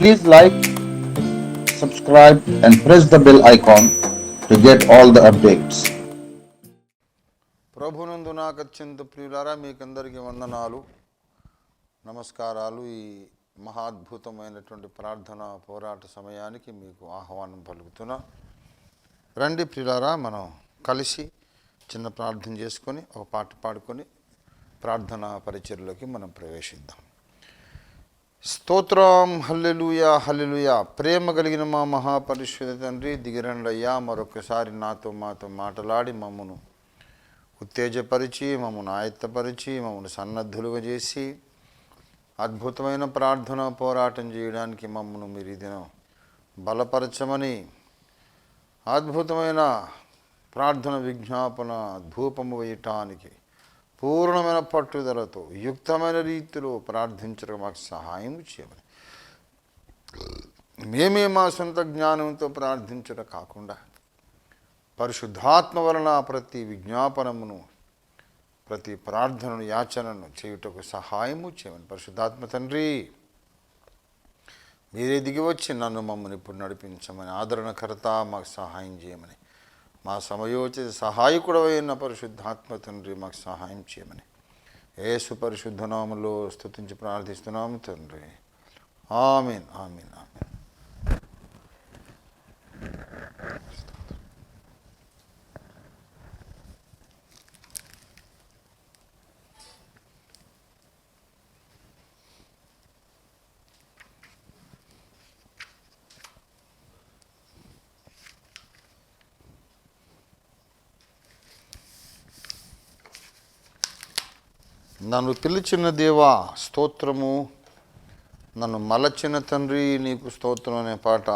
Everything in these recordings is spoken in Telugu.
Please like, subscribe, and press the bell icon to get all the updates. ప్రభునందు నాకు అత్యంత ప్రియులారా, మీకందరికీ వందనాలు, నమస్కారాలు. ఈ మహాద్భుతమైనటువంటి ప్రార్థన పోరాట సమయానికి మీకు ఆహ్వానం పలుకుతున్నా. రండి ప్రియులారా, మనం కలిసి చిన్న ప్రార్థన చేసుకొని ఒక పాట పాడుకొని ప్రార్థన పరిచర్యలోకి మనం ప్రవేశిద్దాం. స్తోత్రం, హల్లెలూయా హల్లెలూయా. ప్రేమ కలిగిన మా మహాపరిశుద్ధ తండ్రి, దిగిరండయ్యా, మరొకసారి మాతో మాటలాడి మమ్మను ఉత్తేజపరిచి, మమ్మల్ని ఆయత్తపరిచి, మమ్మల్ని సన్నద్ధులుగా చేసి అద్భుతమైన ప్రార్థన పోరాటం చేయడానికి మమ్మల్ని మీరు ఈ దినం బలపరచమని, అద్భుతమైన ప్రార్థన విజ్ఞాపన ధూపము వేయటానికి పూర్ణమైన పట్టుదలతో యుక్తమైన రీతిలో ప్రార్థించడం మాకు సహాయం చేయమని, మేమే మా సొంత జ్ఞానంతో ప్రార్థించడం కాకుండా పరిశుద్ధాత్మ వలన ప్రతి విజ్ఞాపనమును, ప్రతి ప్రార్థనను, యాచనను చేయుటకు సహాయము చేయమని. పరిశుద్ధాత్మ తండ్రి, మీరే దిగి వచ్చి నన్ను మమ్మల్ని ఇప్పుడు నడిపించమని, ఆదరణకర్త మాకు సహాయం చేయమని, మా సమయోచిత సహాయకుడవైన పరిశుద్ధాత్మ తండ్రి మాకు సహాయం చేయమని యేసు పరిశుద్ధ నామములో స్తుతించి ప్రార్థిస్తున్నాము తండ్రి. ఆమేన్ ఆమేన్ ఆమేన్. నన్ను పిలిచిన దేవా స్తోత్రము, నన్ను మలచిన తండ్రి నీకు స్తోత్రం అనే పాట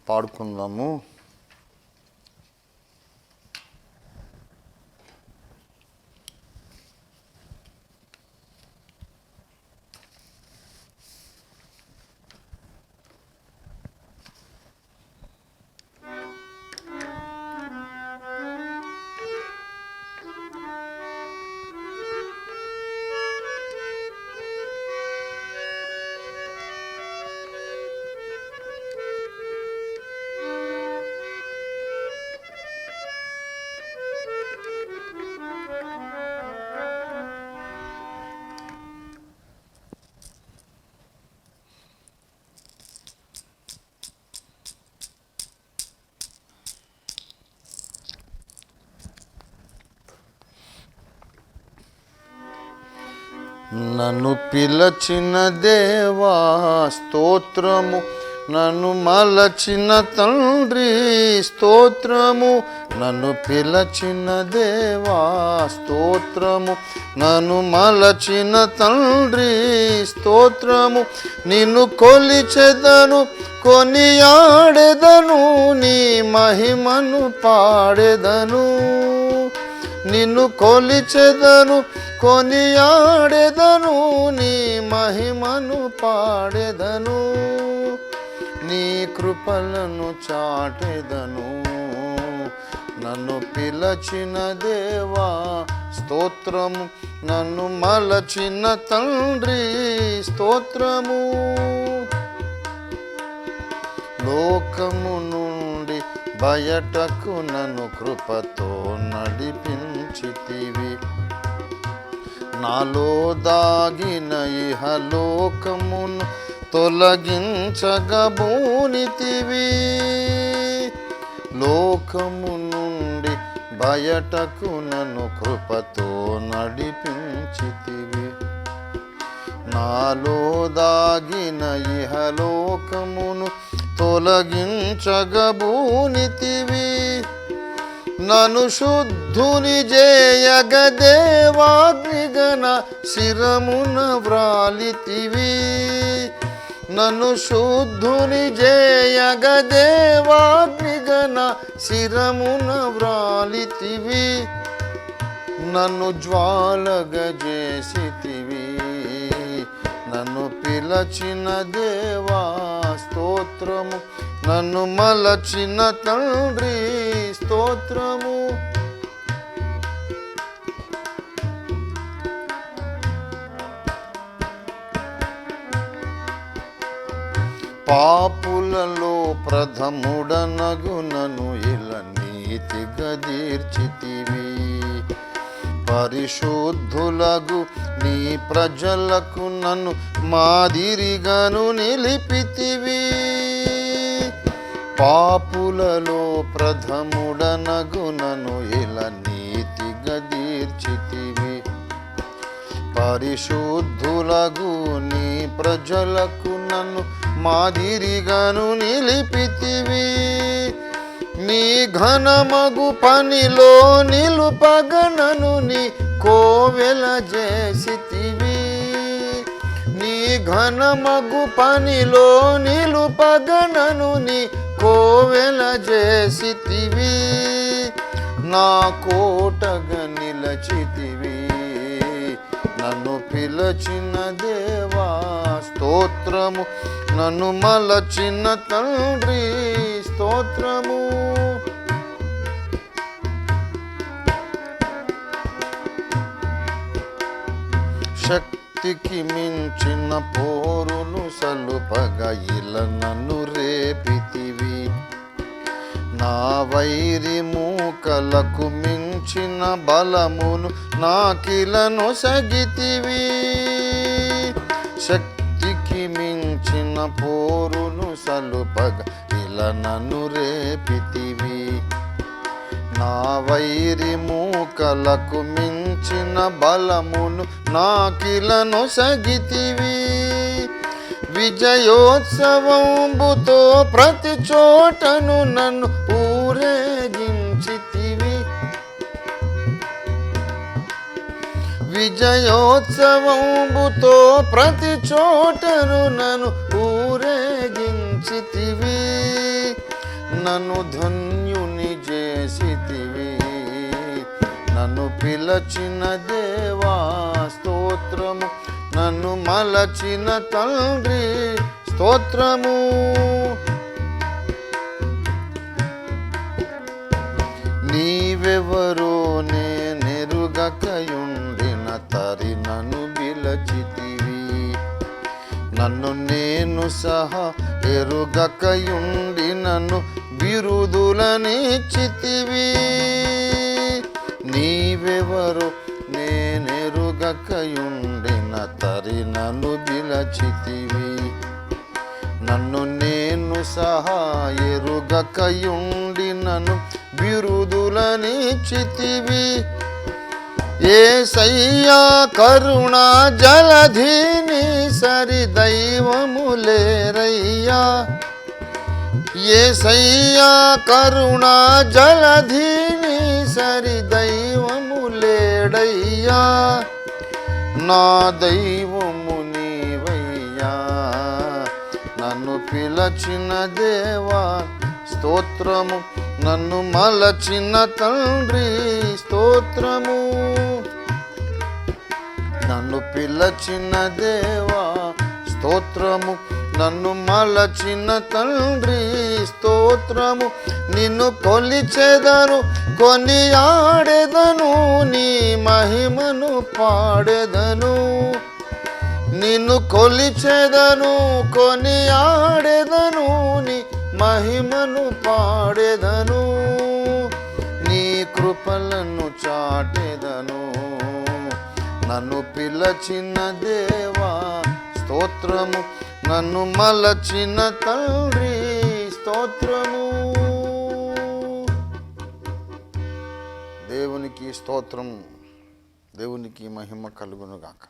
పాడుకుందాము. నన్ను పిలచిన దేవా స్తోత్రము, నన్ను మలచిన తండ్రి స్తోత్రము. నన్ను పిలచిన దేవా స్తోత్రము, నన్ను మలచిన తండ్రి స్తోత్రము. నిన్ను కొలిచెదను, కొనియాడెదను, నీ మహిమను పాడెదను. నిన్ను కొలిచెదను, కొనియాడెదను, నీ మహిమను పాడెదను. నీ కృపలను చాటెదను. నన్ను పిలచిన దేవా స్తోత్రము, నన్ను మలచిన తండ్రి స్తోత్రము. లోకము నుండి బయటకు నన్ను కృపతో నడిపించితివి. నాలో దాగిన ఇహలోకమును తొలగించగబూనితివి. లోకము నుండి బయటకు నన్ను కృపతో నడిపించితివి. నాలో దాగిన ఇహలోకమును తొలగించగబూనితివి. నన్ను శుద్ధుని చేయగదేవాగ్నిగణ శిరమున వ్రాలితివి. నన్ను శుద్ధుని చేయగదేవాగ్నిగణ శిరమున వ్రాలితివి. నన్ను జ్వాలగజేసితివి. నన్ను పిలచిన దేవా స్తోత్రము, నన్ను మలచిన తండ్రి స్తోత్రము. పాపులలో ప్రథముడనగునను ఇలా నీతిగా తీర్చితివి. పరిశుద్ధులగు నీ ప్రజలకు నన్ను మాదిరిగాను నిలిపితివి. పాపులలో ప్రథముడనగునను ఇలా నీతిగా తీర్చితివి. పరిశుద్ధులగు నీ ప్రజలకు నన్ను మాదిరిగాను నిలిపితివి. నీ ఘనమగు పనిలో నిలుపగనను నీ కోవెల చేసితివి. నీ ఘనమగు పనిలో నిలుపగనను నీ కోవెల చేసితివి. నా కోటగా నిలచితివి. నన్ను పిలచిన దేవా స్తోత్రము. నన్ను మలచిన తండ్రి స్తోత్రము. శక్తికి మించిన పోరును సలుపగా ఇలా నన్ను రేపితివి. నా వైరి మూకలకు మించిన బలమును నాకిలను సగితివి. శక్తికి మించిన పోరును సలుపగా ఇలా నన్ను రేపితివి. నా వైరి మూకలకు మించిన బలమును నాకిలను సగితివి. విజయోత్సవంబుతో ప్రతి చోటను నన్ను ఊరేగించితివి. విజయోత్సవంబుతో ప్రతి చోటను నన్ను ఊరేగించితివి. నన్ను ధన్యుని చేసితివి. నన్ను పిలచిన దేవా స్తోత్రము. నన్ను మలచిన తండ్రి స్తోత్రము. నీవెవరో నేనెరుగకయుండిన తరి నన్ను పిలచితివి. నన్ను నేను సహా ఎరుగకయుండి నన్ను బిరుదులనిచ్చితివి. నీవెవరో నేనెరుగకయుండిన తరి నన్ను పిలచితివి. నన్ను నేను సహా ఎరుగకయుండి నన్ను బిరుదులనిచ్చితివి. యేసయ్యా కరుణా జలధిని సరి దైవములేరయ్యా. యేసయ్యా కరుణా జలధిని సరి దైవములేడయ్యా. నా దైవము నీవయ్యా. నన్ను పిలచిన దేవా స్తోత్రము. నన్ను మలచిన తండ్రి స్తోత్రము. నన్ను పిలచిన దేవా స్తోత్రము. నన్ను మలచిన తండ్రి స్తోత్రము. నిన్ను కొలిచెదను కొనియాడెదను. నీ మహిమను పాడెదను. నిన్ను కొలిచెదను కొనియాడెదను. నీ మహిమను పాడెదను. నీ కృపలను చాటెదను. నన్ను పిలచిన దేవా స్తోత్రము. నన్ను మలచిన తండ్రి స్తోత్రము. దేవునికి స్తోత్రం. దేవునికి మహిమ కలుగునుగాక.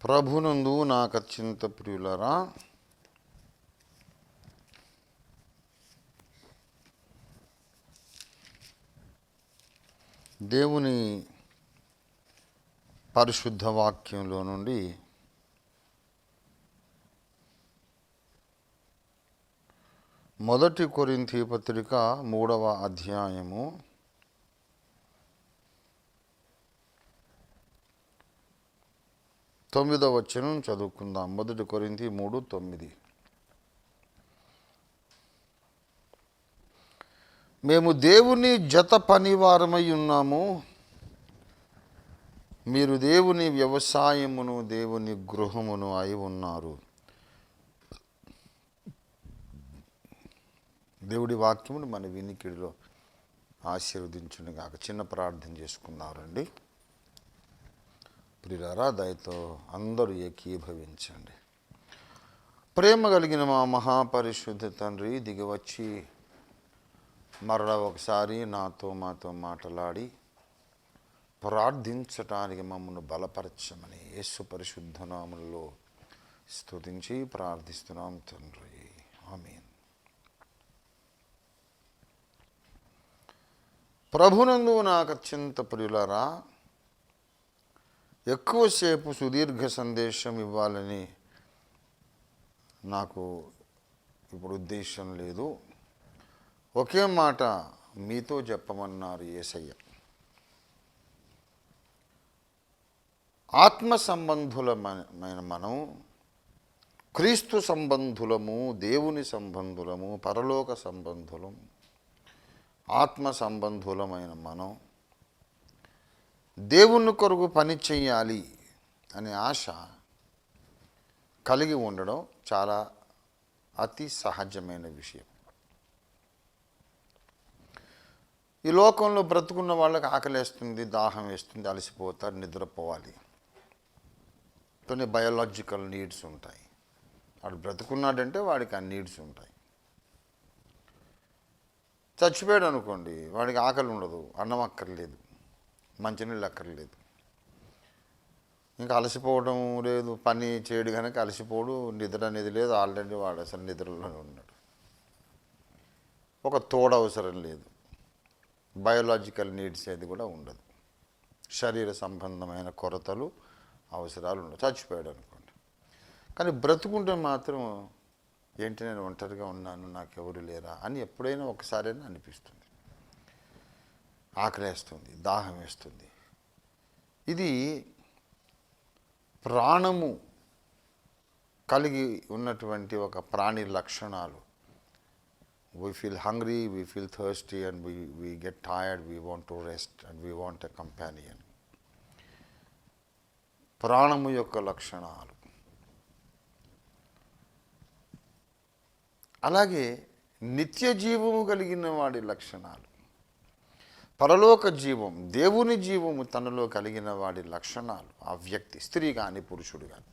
ప్రభునందు నాకు అత్యంత ప్రియులరా, దేవుని పరిశుద్ధ వాక్యంలో నుండి మొదటి కొరింథీ పత్రిక 3వ అధ్యాయము 9వ వచనం చదువుకుందాం. 1 కొరింథీ 3:9. మేము దేవుని జత పనివారమై ఉన్నాము, మీరు దేవుని వ్యవసాయమును దేవుని గృహమును అయి ఉన్నారు. దేవుడి వాక్యమును మన వినికిడిలో ఆశీర్వదించునుగాక. చిన్న ప్రార్థన చేసుకున్నారండి. ప్రియులారా, దయతో అందరూ ఏకీభవించండి. ప్రేమ కలిగిన మా మహాపరిశుద్ధ తండ్రి, దిగివచ్చి మరలా ఒకసారి మాతో మాట్లాడి ప్రార్థించటానికి మమ్మల్ని బలపరచమని యేసు పరిశుద్ధ నామములో స్తుతించి ప్రార్థిస్తున్నాం తండ్రి. ఆమేన్. ప్రభునందు నాకు అత్యంత ప్రియులారా, ఎక్కువసేపు సుదీర్ఘ సందేశం ఇవ్వాలని నాకు ఇప్పుడు ఉద్దేశం లేదు. ఒకే మాట మీతో చెప్పమన్నారు యేసయ్య. ఆత్మ సంబంధులమైన మనం క్రీస్తు సంబంధులము, దేవుని సంబంధులము, పరలోక సంబంధులం, ఆత్మ సంబంధులమైన మనం దేవుని కొరకు పని చెయ్యాలి అనే ఆశ కలిగి ఉండడం చాలా అతి సహజమైన విషయం. ఈ లోకంలో బ్రతుకున్న వాళ్ళకి ఆకలేస్తుంది, దాహం వేస్తుంది, అలసిపోతారు, నిద్రపోవాలి. కొన్ని బయోలాజికల్ నీడ్స్ ఉంటాయి. వాడు బ్రతుకున్నాడంటే వాడికి ఆ నీడ్స్ ఉంటాయి. చచ్చిపోయాడు అనుకోండి, వాడికి ఆకలి ఉండదు, అన్నం అక్కర్లేదు, మంచినీళ్ళు అక్కర్లేదు, ఇంకా అలసిపోవడం లేదు, పని చేయడు కనుక అలసిపోడు, నిద్ర అనేది లేదు, ఆల్రెడీ వాడు అసలు నిద్రలోనే ఉన్నాడు. ఒక తోడు అవసరం లేదు, బయోలాజికల్ నీడ్స్ ఏది కూడా ఉండదు, శరీర సంబంధమైన కొరతలు అవసరాలు ఉండవు. చచ్చిపోయాడు అనుకోండి. కానీ బ్రతుకుంటే మాత్రం ఏంటి, నేను ఒంటరిగా ఉన్నాను, నాకెవరు లేరా అని ఎప్పుడైనా ఒకసారైనా అనిపిస్తుంది. ఆకలేస్తుంది, దాహం వేస్తుంది. ఇది ప్రాణము కలిగి ఉన్నటువంటి ఒక ప్రాణి లక్షణాలు. We feel hungry, we feel thirsty, and we get tired, we want to rest, and we want a companion. ప్రాణము యొక్క లక్షణాలు. అలాగే నిత్య జీవము కలిగిన వాడి లక్షణాలు, పరలోక జీవం, దేవుని జీవము తనలో కలిగిన వాడి లక్షణాలు. ఆ వ్యక్తి, స్త్రీ కానీ పురుషుడు కానీ,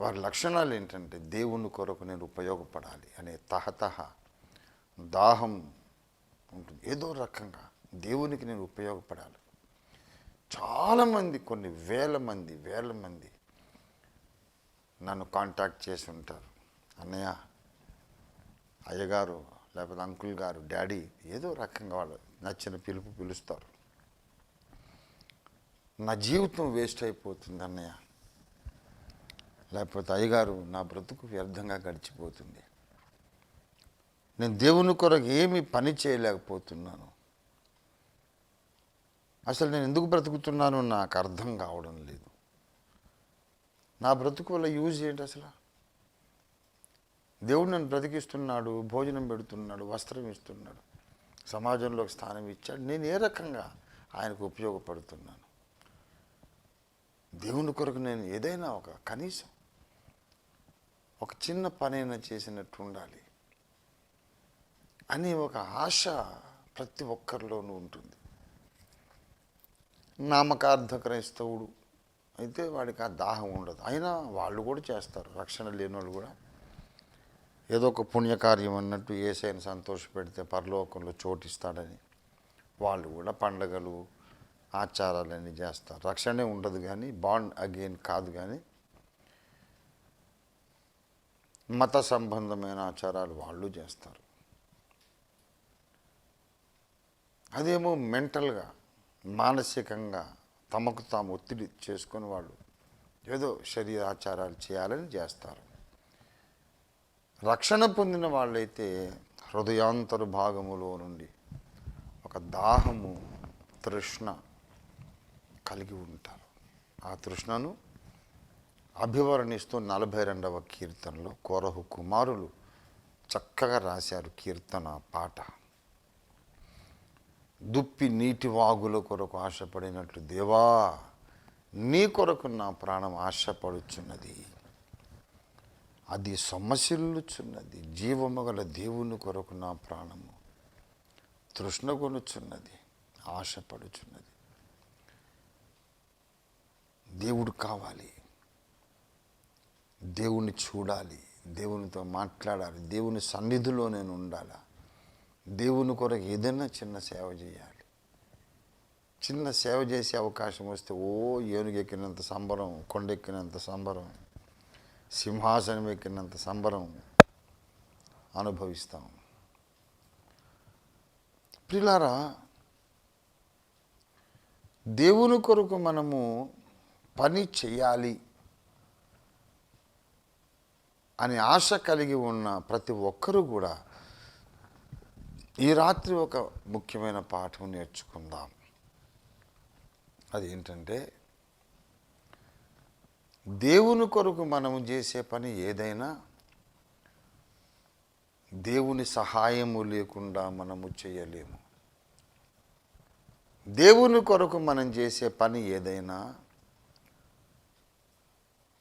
వారి లక్షణాలు ఏంటంటే దేవుని కొరకు నేను ఉపయోగపడాలి అనే తహతహ దాహం ఉంటుంది. ఏదో రకంగా దేవునికి నేను ఉపయోగపడాలి. చాలామంది, కొన్ని వేల మంది నన్ను కాంటాక్ట్ చేసి ఉంటారు. అన్నయ్య, అయ్యగారు, లేకపోతే అంకుల్ గారు, డాడీ, ఏదో రకంగా వాళ్ళు నచ్చిన పిలుపు పిలుస్తారు. నా జీవితం వేస్ట్ అయిపోతుంది అన్నయ్య, లేకపోతే అయ్యగారు, నా బ్రతుకు వ్యర్థంగా గడిచిపోతుంది, నేను దేవుని కొరకు ఏమీ పని చేయలేకపోతున్నాను, అసలు నేను ఎందుకు బ్రతుకుతున్నానో నాకు అర్థం కావడం లేదు, నా బ్రతుకు వల్ల యూజ్ ఏంటి, అసలు దేవుడు నన్ను బ్రతికిస్తున్నాడు, భోజనం పెడుతున్నాడు, వస్త్రం ఇస్తున్నాడు, సమాజంలో స్థానం ఇచ్చాడు, నేను ఏ రకంగా ఆయనకు ఉపయోగపడుతున్నాను, దేవుని కొరకు నేను ఏదైనా కనీసం ఒక చిన్న పనైనా చేసినట్టు ఉండాలి అని ఒక ఆశ ప్రతి ఒక్కరిలోనూ ఉంటుంది. నామకార్థ క్రైస్తవుడు అయితే వాడికి ఆ దాహం ఉండదు. అయినా వాళ్ళు కూడా చేస్తారు, రక్షణ లేని వాళ్ళు కూడా ఏదో ఒక పుణ్యకార్యం అన్నట్టు యేసయ్యను సంతోషపెడితే పరలోకంలో చోటిస్తాడని వాళ్ళు కూడా పండగలు, ఆచారాలన్నీ చేస్తారు. రక్షణే ఉండదు కానీ, బాండ్ అగైన్ కాదు కానీ, మత సంబంధమైన ఆచారాలు వాళ్ళు చేస్తారు. అదేమో మెంటల్గా, మానసికంగా తమకు తాము ఒత్తిడి చేసుకొని వాళ్ళు ఏదో శరీర ఆచారాలు చేయాలని చేస్తారు. రక్షణ పొందిన వాళ్ళైతే హృదయాంతర భాగములో నుండి ఒక దాహము, తృష్ణ కలిగి ఉంటారు. ఆ తృష్ణను అభివర్ణిస్తూ 42వ కీర్తనలో కోరహు కుమారులు చక్కగా రాశారు కీర్తన పాట. దుప్పి నీటి వాగుల కొరకు ఆశపడినట్లు దేవా నీ కొరకు నా ప్రాణం ఆశపడుచున్నది, అది సొమ్మసిల్లుచున్నది. జీవము గల దేవుని కొరకు నా ప్రాణము తృష్ణ కొనుచున్నది, ఆశపడుచున్నది. దేవుడు కావాలి, దేవుణ్ణి చూడాలి, దేవునితో మాట్లాడాలి, దేవుని సన్నిధిలో నేను ఉండాలా, దేవుని కొరకు ఏదైనా చిన్న సేవ చేయాలి. చిన్న సేవ చేసే అవకాశం వస్తే ఏనుగెక్కినంత సంబరం, కొండెక్కినంత సంబరం, సింహాసనం ఎక్కినంత సంబరం అనుభవిస్తాం. ప్రియులారా, దేవుని కొరకు మనము పని చేయాలి అని ఆశ కలిగి ఉన్న ప్రతి ఒక్కరూ కూడా ఈ రాత్రి ఒక ముఖ్యమైన పాఠం నేర్చుకుందాం. అది ఏంటంటే, దేవుని కొరకు మనము చేసే పని ఏదైనా దేవుని సహాయము లేకుండా మనము చేయలేము. దేవుని కొరకు మనం చేసే పని ఏదైనా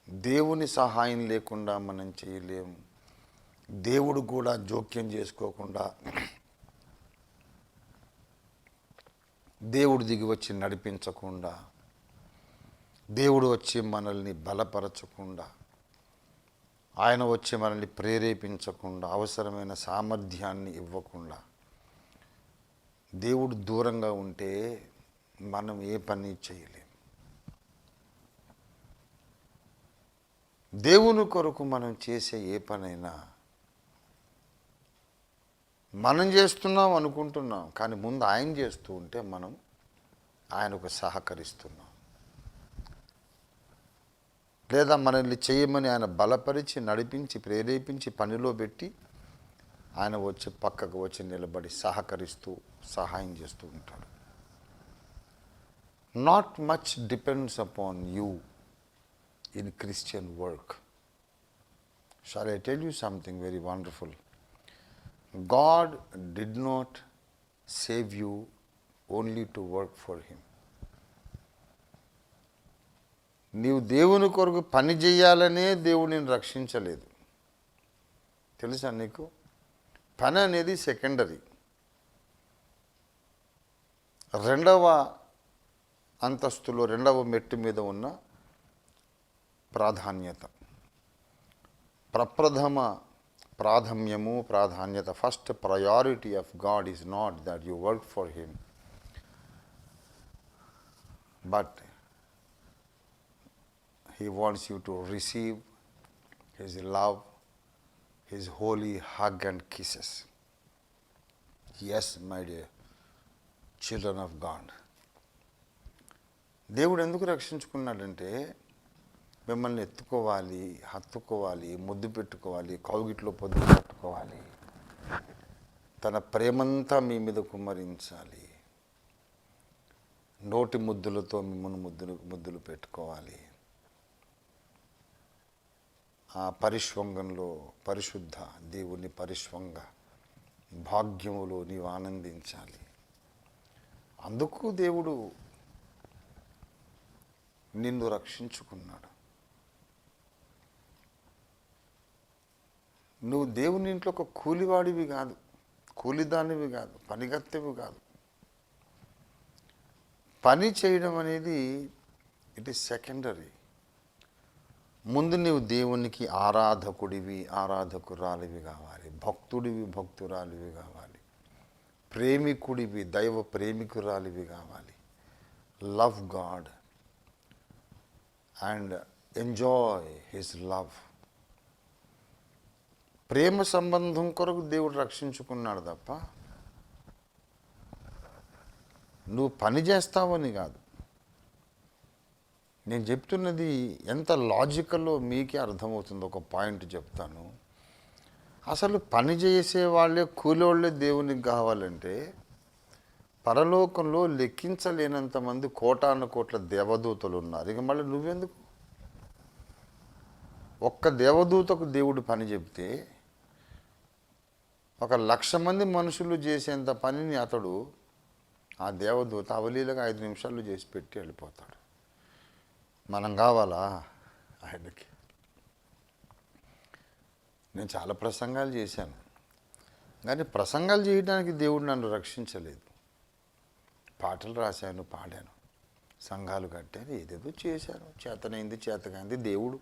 దేవుని సహాయం లేకుండా మనం చేయలేము. దేవుడు కూడా జోక్యం చేసుకోకుండా, దేవుడు దిగి వచ్చి నడిపించకుండా, దేవుడు వచ్చి మనల్ని బలపరచకుండా, ఆయన వచ్చి మనల్ని ప్రేరేపించకుండా, అవసరమైన సామర్థ్యాన్ని ఇవ్వకుండా దేవుడు దూరంగా ఉంటే మనం ఏ పని చేయలేం. దేవుని కొరకు మనం చేసే ఏ పనైనా మనం చేస్తున్నాం అనుకుంటున్నాం, కానీ ముందు ఆయన చేస్తూ ఉంటే మనం ఆయనకు సహకరిస్తున్నాం. లేదా మనల్ని చేయమని ఆయన బలపరిచి, నడిపించి, ప్రేరేపించి, పనిలో పెట్టి ఆయన వచ్చి పక్కకు వచ్చి నిలబడి సహకరిస్తూ సహాయం చేస్తూ ఉంటాడు. Not much depends upon you in Christian work. Shall I tell you something very wonderful? God did not save you only to work for him. నీవు దేవుని కొరకు పని చేయాలనే దేవుడు నిన్ను రక్షించలేదు. తెలుసా నీకు? పని అనేది సెకండరీ. రెండవ అంతస్తులో రెండవ మెట్టు మీద ఉన్న ప్రాధాన్యత, ప్రప్రథమ ప్రాధాన్యము, ప్రాధాన్యత. First priority of God is not that you work for him, but he wants you to receive his love, his holy hug and kisses. Yes my dear children of God. దేవుడు ఎందుకు రక్షించుకున్నాడంటే, మిమ్మల్ని ఎత్తుకోవాలి, హత్తుకోవాలి, ముద్దు పెట్టుకోవాలి, కౌగిట్లో పొద్దు పెట్టుకోవాలి, తన ప్రేమంతా మీ మీద కుమ్మరించాలి, నోటి ముద్దులతో మిమ్మల్ని ముద్దులు పెట్టుకోవాలి. ఆ పరిష్వంగంలో పరిశుద్ధ దేవుని పరిష్వంగ భాగ్యములో నీవు ఆనందించాలి. అందుకు దేవుడు నిన్ను రక్షించుకున్నాడు. నువ్వు దేవుని ఇంట్లో ఒక కూలివాడివి కాదు, కూలిదానివి కాదు, పనిగత్తెవి కాదు. పని చేయడం అనేది ఇట్ ఈస్ సెకండరీ. ముందు నీవు దేవునికి ఆరాధకుడివి, ఆరాధకురాలివి కావాలి, భక్తుడివి, భక్తురాలివి కావాలి, ప్రేమికుడివి, దైవ ప్రేమికురాలివి కావాలి. Love God and enjoy his love. ప్రేమ సంబంధం కొరకు దేవుడు రక్షించుకున్నాడు తప్ప నువ్వు పని చేస్తావని కాదు. నేను చెప్తున్నది ఎంత లాజికల్లో మీకే అర్థమవుతుంది. ఒక పాయింట్ చెప్తాను. అసలు పని చేసే వాళ్ళే, కూలోళ్ళే దేవునికి కావాలంటే పరలోకంలో లెక్కించలేనంత మంది కోటాను కోట్ల దేవదూతలు ఉన్నారు. ఇక మళ్ళీ నువ్వెందుకు? ఒక్క దేవదూతకు దేవుడు పని చెప్తే 1,00,000 మంది మనుషులు చేసేంత పనిని అతడు, ఆ దేవదూత అవలీలగా 5 నిమిషాల్లో చేసి పెట్టి వెళ్ళిపోతాడు. మనం కావాలా ఆయనకి? నేను చాలా ప్రసంగాలు చేశాను, కానీ ప్రసంగాలు చేయడానికి దేవుడు నన్ను రక్షించలేదు. పాటలు రాశాను, పాడాను, సంఘాలు కట్టాను, ఏదేదో చేశాను. చేతనైంది చేతకైంది దేవుడు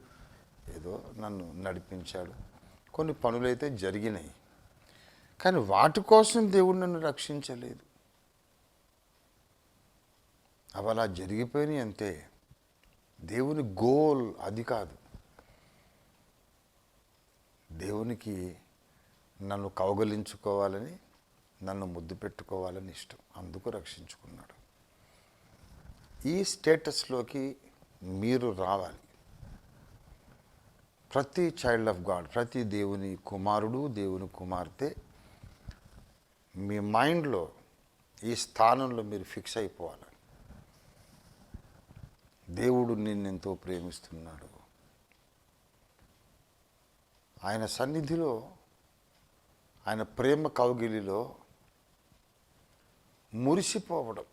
ఏదో నన్ను నడిపించాడు. కొన్ని పనులైతే జరిగినాయి, కానీ వాటి కోసం దేవుడు నన్ను రక్షించలేదు. అవి అలా జరిగిపోయినాయి అంతే. దేవుని గోల్ అది కాదు. దేవునికి నన్ను కౌగలించుకోవాలని, నన్ను ముద్దు పెట్టుకోవాలని ఇష్టం. అందుకు రక్షించుకున్నాడు. ఈ స్టేటస్లోకి మీరు రావాలి. ప్రతి చైల్డ్ ఆఫ్ గాడ్, ప్రతి దేవుని కుమారుడు, దేవుని కుమార్తె మీ మైండ్లో ఈ స్థానంలో మీరు ఫిక్స్ అయిపోవాలి. దేవుడు నిన్నెంతో ప్రేమిస్తున్నాడు. ఆయన సన్నిధిలో, ఆయన ప్రేమ కౌగిలిలో మురిసిపోవడం,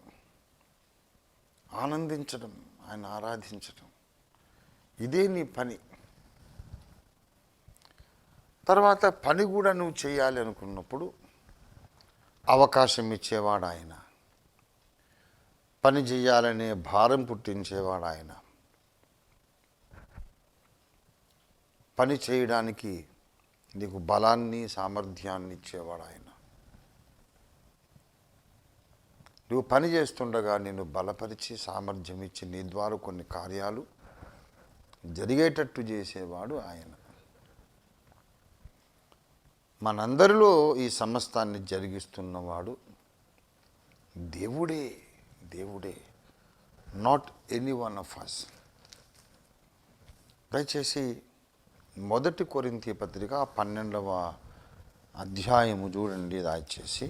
ఆనందించడం, ఆయన ఆరాధించడం, ఇదే నీ పని. తర్వాత పని కూడా నువ్వు చేయాలి అనుకున్నప్పుడు అవకాశం ఇచ్చేవాడు ఆయన. పని చేయాలనే భారం పుట్టించేవాడు ఆయన. పని చేయడానికి నీకు బలాన్ని, సామర్థ్యాన్ని ఇచ్చేవాడు ఆయన. నువ్వు పని చేస్తుండగా నిన్ను బలపరిచి, సామర్థ్యం ఇచ్చి, నీ ద్వారా కొన్ని కార్యాలు జరిగేటట్టు చేసేవాడు ఆయన. మనందరిలో ఈ సమస్తాన్ని జరిగిస్తున్నవాడు దేవుడే. దేవుడే, not any one of us. దయచేసి 1 కొరింథీ పత్రిక 12వ అధ్యాయము చూడండి. దయచేసి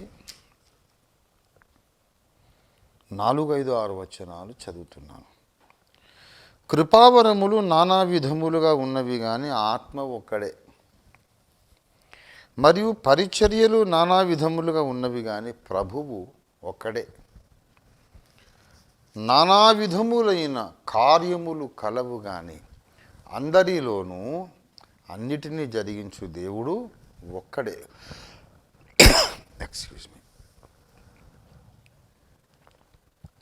4, 5, 6 వచనాలు చదువుతున్నాను. కృపావరములు నానా విధములుగా ఉన్నవి కానీ ఆత్మ ఒక్కడే. మరియు పరిచర్యలు నానా విధములుగా ఉన్నవి కానీ ప్రభువు ఒక్కడే. నానా విధములైన కార్యములు కలవు కానీ అందరిలోనూ అన్నిటినీ జరిగించు దేవుడు ఒక్కడే. Excuse me.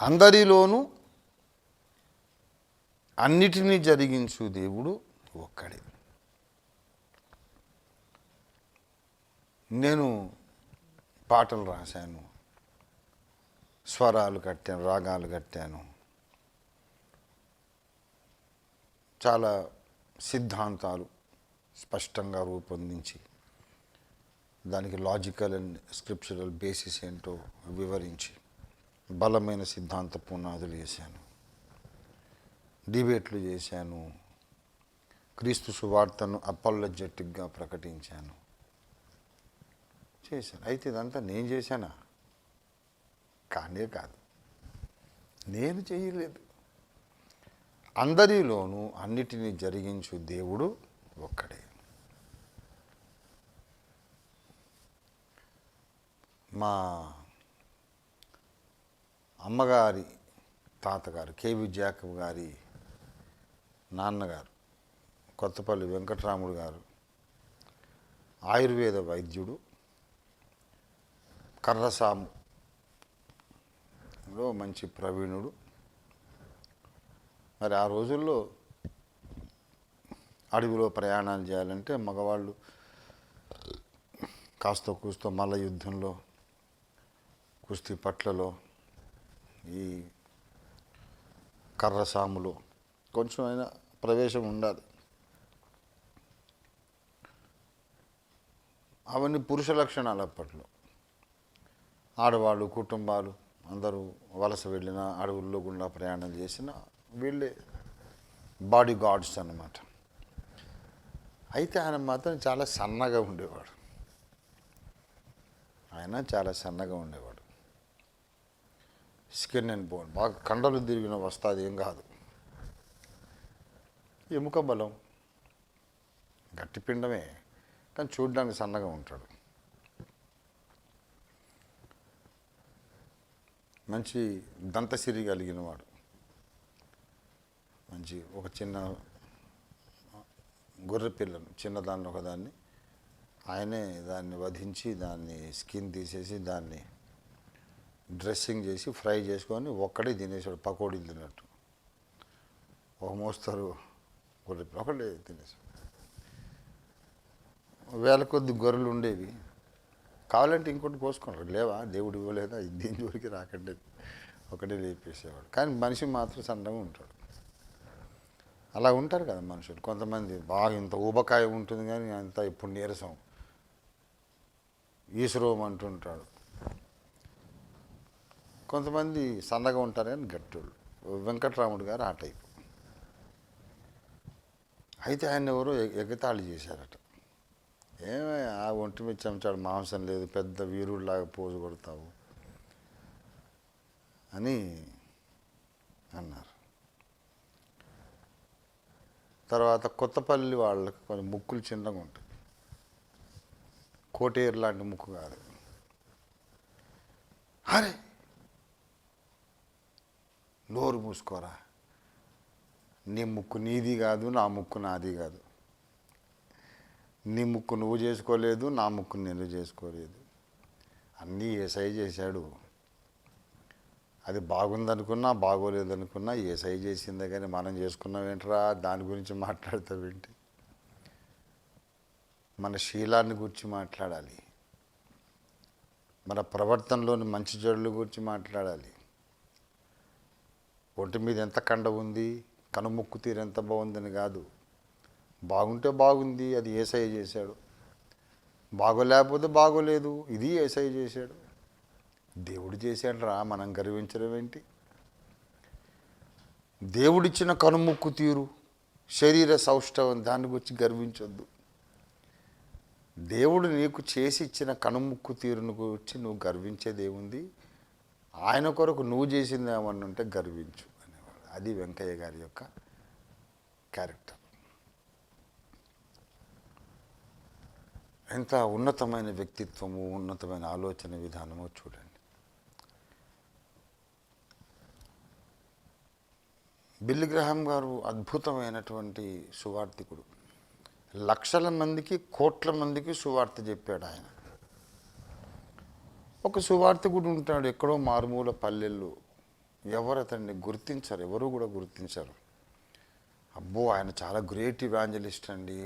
అందరిలోనూ అన్నిటినీ జరిగించు దేవుడు ఒక్కడే. నేను పాటలు రాశాను, స్వరాలు కట్టాను, రాగాలు కట్టాను, చాలా సిద్ధాంతాలు స్పష్టంగా రూపొందించి దానికి లాజికల్ అండ్ స్క్రిప్చురల్ బేసిస్ ఏంటో వివరించి బలమైన సిద్ధాంత పునాదులు వేశాను. డిబేట్లు చేశాను. క్రీస్తు సువార్తను అపాలజెటిక్గా ప్రకటించాను, చేశాను. అయితే ఇదంతా నేను చేశానా? కానే కాదు, నేను చేయలేదు. అందరిలోనూ అన్నిటినీ జరిగించు దేవుడు ఒక్కడే. మా అమ్మగారి తాతగారు కేవి జాకబ్ గారి నాన్నగారు కొత్తపల్లి వెంకటరాముడు గారు ఆయుర్వేద వైద్యుడు, కర్రసాములో మంచి ప్రవీణుడు. మరి ఆ రోజుల్లో అడవిలో ప్రయాణాలు చేయాలంటే మగవాళ్ళు కాస్త కూస్తో మల్ల యుద్ధంలో, కుస్తీ పట్లలో, ఈ కర్రసాములో కొంచెం అయినా ప్రవేశం ఉండాలి. అవన్నీ పురుష లక్షణాలు. అప్పట్లో ఆడవాళ్ళు, కుటుంబాలు అందరూ వలస వెళ్ళిన, అడవుల్లో గుండా ప్రయాణం చేసిన వీళ్ళే బాడీ గార్డ్స్ అన్నమాట. అయితే ఆయన మాత్రం చాలా సన్నగా ఉండేవాడు. ఆయన చాలా సన్నగా ఉండేవాడు. స్కిన్ అండ్ బోన్, బాగా కండలు తిరిగిన వస్తుంది, ఏం కాదు. ఎముక బలం, గట్టి పిండమే, కానీ చూడ్డానికి సన్నగా ఉంటాడు. మంచి దంతసిరి కలిగిన వాడు, మంచి ఒక చిన్న గొర్రె పిల్లను చిన్నదాన్ని ఒకదాన్ని ఆయనే దాన్ని వధించి దాన్ని స్కిన్ తీసేసి దాన్ని డ్రెస్సింగ్ చేసి ఫ్రై చేసుకొని ఒక్కడే తినేసాడు, పకోడీలు తిన్నట్టు. ఒక మోస్తారు గొర్రె పిల్ల ఒకటే తినేసాడు. వేల కొద్ది గొర్రెలు ఉండేవి, కావాలంటే ఇంకోటి పోసుకున్నాడు, లేవా దేవుడు ఇవ్వలేదా, దీని జోలికి రాకండి, ఒకటే లేపేసేవాడు. కానీ మనిషి మాత్రం సన్నగా ఉంటాడు. అలా ఉంటారు కదా మనుషులు. కొంతమంది బాగా ఇంత ఊబకాయ ఉంటుంది కానీ అంత ఇప్పుడు నీరసం, ఈశ్వరం అంటుంటాడు. కొంతమంది సన్నగా ఉంటారు కానీ గట్టులు. వెంకట్రాముడు గారు ఆ టైపు. అయితే ఆయన ఎవరో ఎగతాళి చేశారట. ఏమే ఆ ఒంటి మీద చెంచాడు, మాంసం లేదు, పెద్ద వీరుడిలాగా పోజు కొడతావు అని అన్నారు. తర్వాత కొత్తపల్లి వాళ్ళకి కొంచెం ముక్కులు చిన్నగా ఉంటాయి, కోటేరు లాంటి ముక్కు కాదు. అరే నోరు మూసుకోరా, నీ ముక్కు నీది కాదు, నా ముక్కు నాది కాదు. నీ ముక్కు నువ్వు చేసుకోలేదు, నా ముక్కు నేను చేసుకోలేదు. అన్నీ ఏసై చేశాడు. అది బాగుందనుకున్నా బాగోలేదనుకున్నా ఏసై చేసిందే కానీ మనం చేసుకున్నామేంట్రా, దాని గురించి మాట్లాడతావేంటి? మన శీలాన్ని గురించి మాట్లాడాలి, మన ప్రవర్తనలోని మంచి చెడుల గురించి మాట్లాడాలి. ఒంటి మీద ఎంత కండ ఉంది, కనుముక్కు తీరు ఎంత బాగుందని కాదు. బాగుంటే బాగుంది, అది ఏసై చేశాడు. బాగోలేకపోతే బాగోలేదు, ఇది ఏసై చేశాడు. దేవుడు చేశాడు రా, మనం గర్వించడం ఏంటి? దేవుడిచ్చిన కనుముక్కు తీరు, శరీర సౌష్ఠవం, దాని గురించి గర్వించొద్దు. దేవుడు నీకు చేసి ఇచ్చిన కనుముక్కు తీరును గురించి నువ్వు గర్వించేది ఏముంది? ఆయన కొరకు నువ్వు చేసింది ఏమన్నా ఉంటే గర్వించు అనేవాడు. అది వెంకయ్య గారి యొక్క క్యారెక్టర్. ఎంత ఉన్నతమైన వ్యక్తిత్వము, ఉన్నతమైన ఆలోచన విధానమో చూడండి. బిల్లీ గ్రహాం గారు అద్భుతమైనటువంటి సువార్థికుడు. లక్షల మందికి, కోట్ల మందికి సువార్త చెప్పాడు ఆయన. ఒక సువార్థికుడు ఉంటాడు ఎక్కడో మారుమూల పల్లెల్లో, ఎవరు అతన్ని గుర్తించరు, ఎవరు కూడా గుర్తించరు. అబ్బో ఆయన చాలా గ్రేట్ ఇవాంజలిస్ట్ అండి,